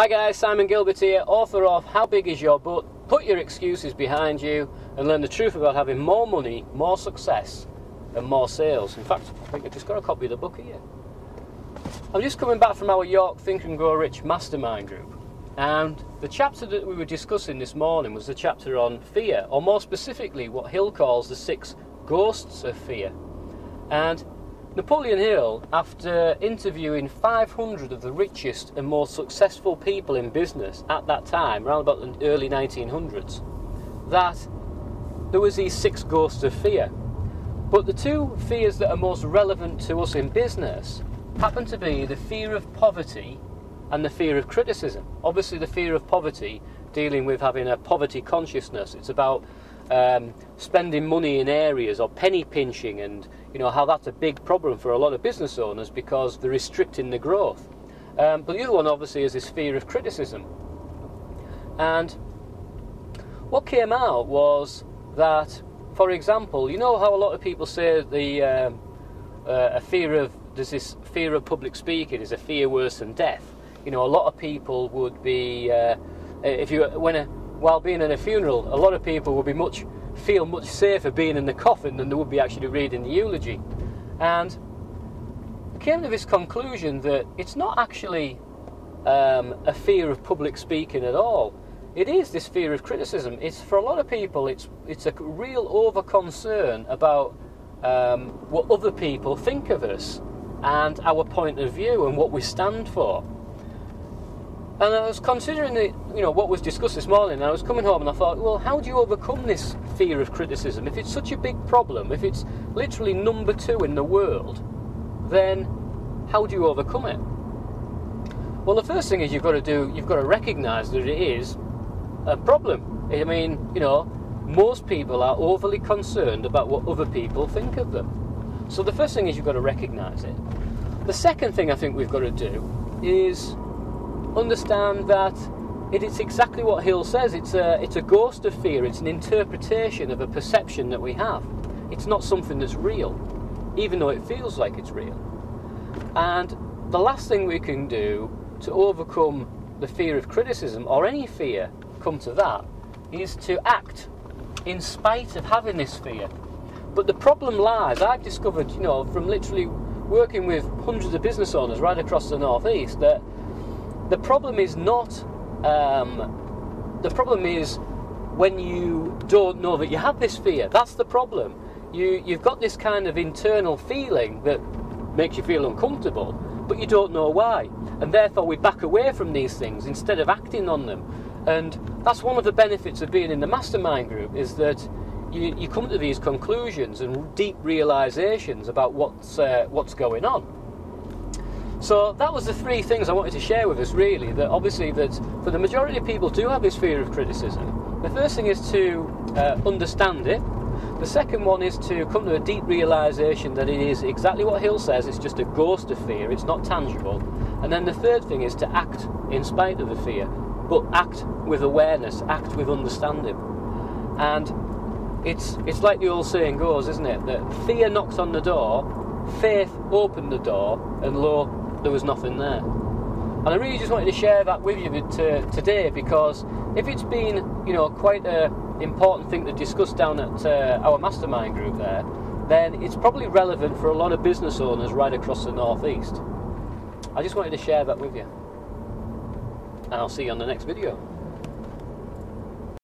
Hi guys, Simon Gilbert here, author of How Big Is Your Butt? Put Your Excuses Behind You and learn the truth about having more money, more success and more sales. In fact, I think I've just got a copy of the book here. I'm just coming back from our York Think and Grow Rich mastermind group, and the chapter that we were discussing this morning was the chapter on fear, or more specifically what Hill calls the 6 ghosts of fear. And Napoleon Hill, after interviewing 500 of the richest and most successful people in business at that time, around about the early 1900s, that there was these 6 ghosts of fear. But the 2 fears that are most relevant to us in business happen to be the fear of poverty and the fear of criticism. Obviously the fear of poverty, dealing with having a poverty consciousness. It's about spending money in areas, or penny pinching, and how that's a big problem for a lot of business owners because they're restricting the growth. But the other one obviously is this fear of criticism. And what came out was that, for example, how a lot of people say there's this fear of public speaking is a fear worse than death. A lot of people would be, while being in a funeral, a lot of people would feel much safer being in the coffin than they would be actually reading the eulogy. And I came to this conclusion that it's not actually a fear of public speaking at all. It is this fear of criticism. It's, for a lot of people, it's a real over-concern about what other people think of us and our point of view and what we stand for. And I was considering what was discussed this morning, and I was coming home and I thought, well, how do you overcome this fear of criticism? If it's such a big problem, if it's literally number 2 in the world, then how do you overcome it? Well, the first thing is you've got to recognise that it is a problem. I mean, most people are overly concerned about what other people think of them. So the first thing is you've got to recognise it. The second thing I think we've got to do is understand that it's exactly what Hill says. It's a ghost of fear. It's an interpretation of a perception that we have. It's not something that's real, even though it feels like it's real. And the last thing we can do to overcome the fear of criticism, or any fear, come to that, is to act in spite of having this fear. But the problem lies, I've discovered, from literally working with hundreds of business owners right across the northeast, that the problem is not, the problem is when you don't know that you have this fear. That's the problem. You've got this kind of internal feeling that makes you feel uncomfortable, but you don't know why. And therefore we back away from these things instead of acting on them. And that's one of the benefits of being in the mastermind group, is that you come to these conclusions and deep realizations about what's going on. So that was the 3 things I wanted to share with us, really, that obviously that for the majority of people do have this fear of criticism. The first thing is to understand it. The second one is to come to a deep realisation that it is exactly what Hill says, it's just a ghost of fear, it's not tangible. And then the third thing is to act in spite of the fear, but act with awareness, act with understanding. And it's like the old saying goes, isn't it, that fear knocked on the door, faith opened the door, and lo, there was nothing there. And I really just wanted to share that with you today, because if it's been quite an important thing to discuss down at our mastermind group there, then it's probably relevant for a lot of business owners right across the northeast. I just wanted to share that with you, and I'll see you on the next video.